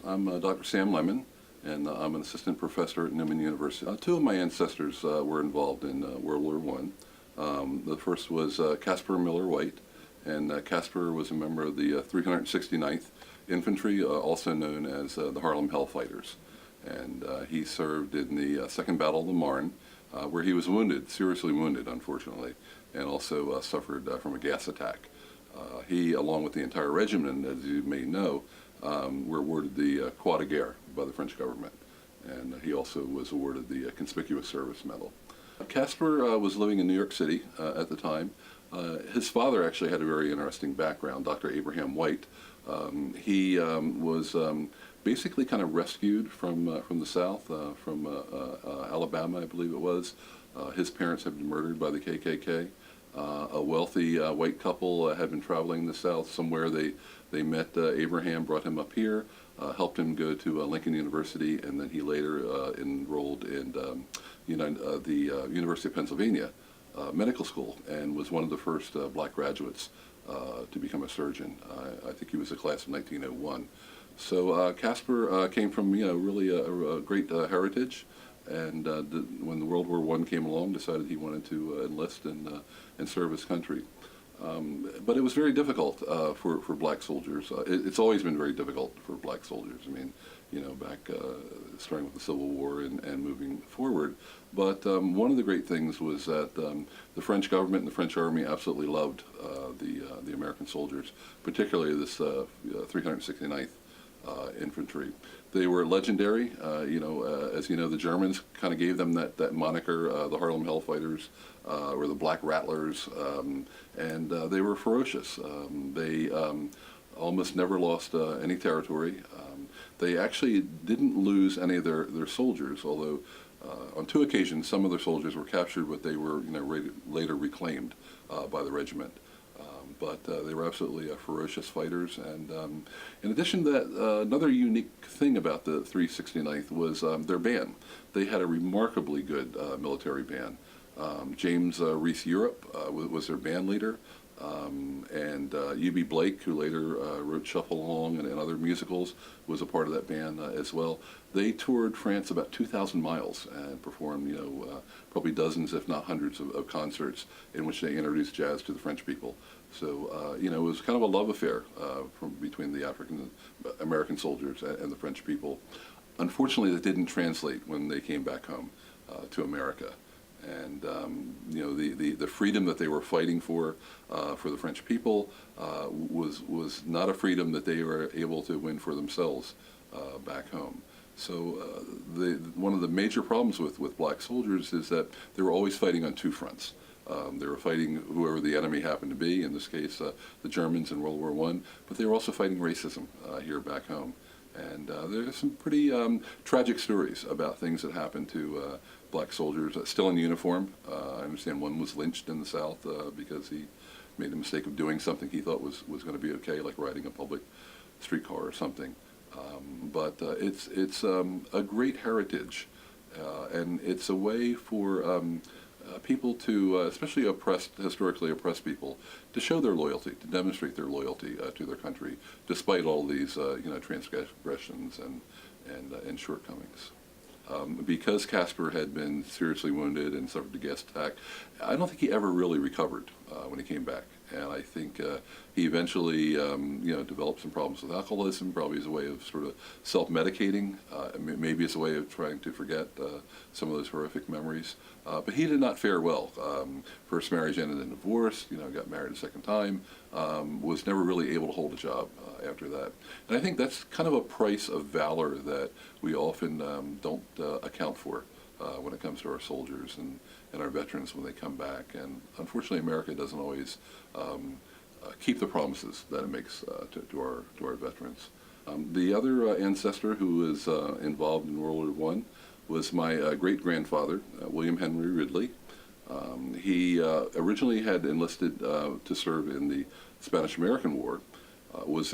I'm Dr. Sam Lemon, and I'm an assistant professor at Newman University. Two of my ancestors were involved in World War I. The first was Caspar Miller White, and Caspar was a member of the 369th Infantry, also known as the Harlem Hellfighters. And he served in the Second Battle of the Marne, where he was wounded, seriously wounded, unfortunately, and also suffered from a gas attack. He, along with the entire regiment, as you may know, were awarded the Croix de Guerre by the French government, and he also was awarded the Conspicuous Service Medal. Caspar was living in New York City at the time. His father actually had a very interesting background, Dr. Abraham White. He was basically kind of rescued from the South, from Alabama, I believe it was. His parents had been murdered by the KKK. A wealthy white couple had been traveling the South. Somewhere they met Abraham, brought him up here, helped him go to Lincoln University, and then he later enrolled in the University of Pennsylvania medical school, and was one of the first black graduates to become a surgeon. I think he was a class of 1901. So Caspar came from really a great heritage. And when the World War I came along, decided he wanted to enlist and serve his country. But it was very difficult for black soldiers. It's always been very difficult for black soldiers. I mean, back starting with the Civil War and moving forward. But one of the great things was that the French government and the French army absolutely loved the American soldiers, particularly this 369th Infantry. They were legendary. As you know, the Germans kind of gave them that moniker, the Harlem Hellfighters, or the Black Rattlers, and they were ferocious. They almost never lost any territory. They actually didn't lose any of their soldiers, although on two occasions some of their soldiers were captured, but they were later reclaimed by the regiment. But they were absolutely ferocious fighters. And in addition to that, another unique thing about the 369th was their band. They had a remarkably good military band. James Reese Europe was their band leader. And U.B. Blake, who later wrote Shuffle Along and other musicals, was a part of that band as well. They toured France about 2,000 miles and performed, probably dozens, if not hundreds, of concerts in which they introduced jazz to the French people. So, it was kind of a love affair between the African American soldiers and the French people. Unfortunately, that didn't translate when they came back home to America. And the freedom that they were fighting for the French people was not a freedom that they were able to win for themselves back home. So one of the major problems with black soldiers is that they were always fighting on two fronts. They were fighting whoever the enemy happened to be, in this case the Germans in World War I, but they were also fighting racism here back home. And there are some pretty tragic stories about things that happened to black soldiers still in uniform. I understand one was lynched in the South because he made the mistake of doing something he thought was going to be okay, like riding a public streetcar or something. But it's a great heritage, and it's a way for people to, especially historically oppressed people, to show their loyalty, to demonstrate their loyalty to their country, despite all these, transgressions and shortcomings. Because Caspar had been seriously wounded and suffered a gas attack, I don't think he ever really recovered when he came back. And I think he eventually, developed some problems with alcoholism, probably as a way of sort of self-medicating, maybe as a way of trying to forget some of those horrific memories. But he did not fare well. First marriage ended in divorce, got married a second time, was never really able to hold a job after that. And I think that's kind of a price of valor that we often don't account for when it comes to our soldiers and our veterans when they come back. And unfortunately, America doesn't always keep the promises that it makes to our veterans. The other ancestor who was involved in World War I was my great-grandfather, William Henry Ridley. He originally had enlisted to serve in the Spanish-American War, was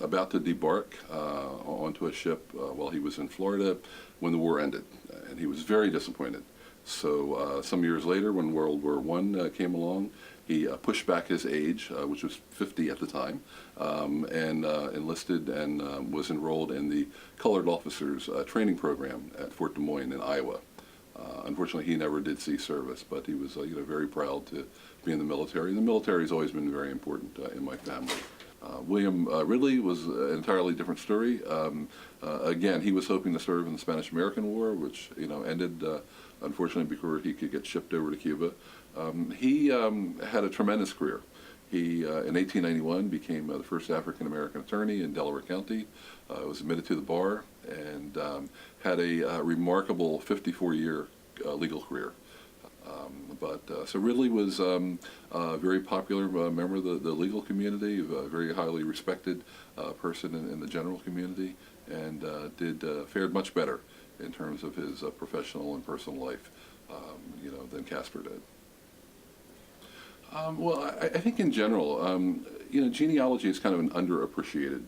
about to debark onto a ship while he was in Florida when the war ended, and he was very disappointed So some years later, when World War I came along, he pushed back his age, which was 50 at the time, and enlisted and was enrolled in the Colored Officers Training Program at Fort Des Moines in Iowa. Unfortunately, he never did see service, but he was very proud to be in the military. The military has always been very important in my family. William Ridley was an entirely different story. Again, he was hoping to serve in the Spanish-American War, which ended unfortunately before he could get shipped over to Cuba. He had a tremendous career. He, in 1891, became the first African-American attorney in Delaware County, was admitted to the bar, and had a remarkable 54-year legal career. So Ridley was a very popular member of the legal community, a very highly respected person in the general community, and fared much better in terms of his professional and personal life, than Caspar did. Well, I think in general, genealogy is kind of an underappreciated.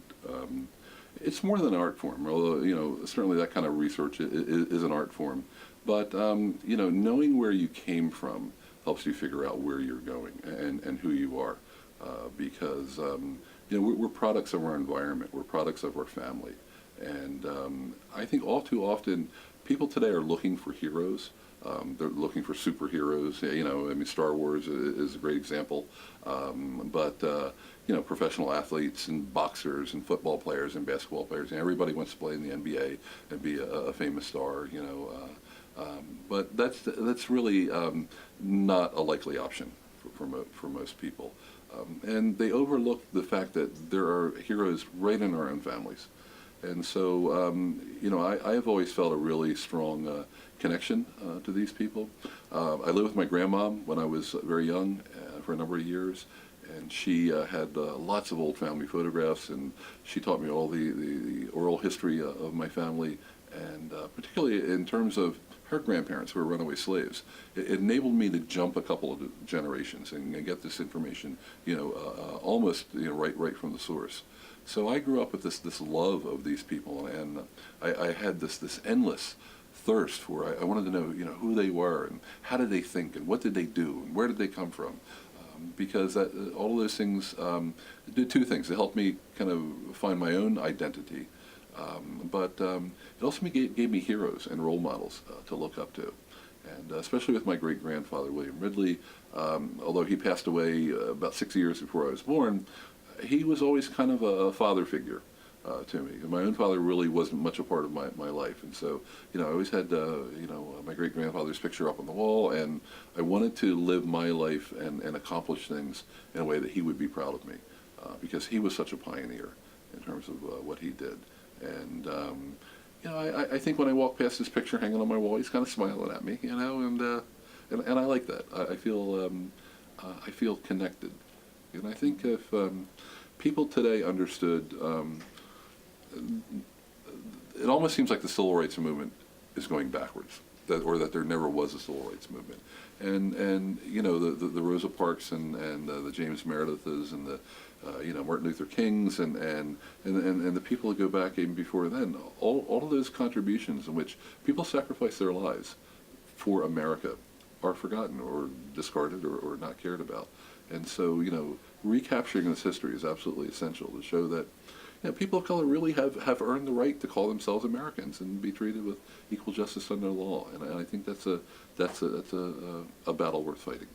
It's more than an art form, although certainly that kind of research is an art form. But knowing where you came from helps you figure out where you're going and who you are, because we're products of our environment, we're products of our family, and I think all too often people today are looking for heroes. They're looking for superheroes. Star Wars is a great example. But professional athletes and boxers and football players and basketball players, and everybody wants to play in the NBA and be a famous star. But that's really not a likely option for most people. And they overlook the fact that there are heroes right in our own families. And so, I have always felt a really strong connection to these people. I lived with my grandma when I was very young for a number of years, and she had lots of old family photographs, and she taught me all the oral history of my family, and particularly in terms of her grandparents who were runaway slaves. It enabled me to jump a couple of generations and get this information, almost right from the source. So I grew up with this love of these people, and I had this endless thirst for. I wanted to know, who they were and how did they think and what did they do and where did they come from, because all of those things did two things. It helped me kind of find my own identity, but it also gave me heroes and role models to look up to, and especially with my great-grandfather William Ridley. Although he passed away about 6 years before I was born, he was always kind of a father figure to me. And my own father really wasn't much a part of my life. And so, I always had, my great-grandfather's picture up on the wall, and I wanted to live my life and accomplish things in a way that he would be proud of me, because he was such a pioneer in terms of what he did. And, I think when I walk past this picture hanging on my wall, he's kind of smiling at me, and I like that. I feel connected. And I think if people today understood, it almost seems like the civil rights movement is going backwards, or that there never was a civil rights movement. And the Rosa Parks and the James Merediths and the Martin Luther Kings and the people that go back even before then, all of those contributions in which people sacrifice their lives for America are forgotten or discarded or not cared about. And so, recapturing this history is absolutely essential to show that people of color really have earned the right to call themselves Americans and be treated with equal justice under the law. And I think that's a battle worth fighting.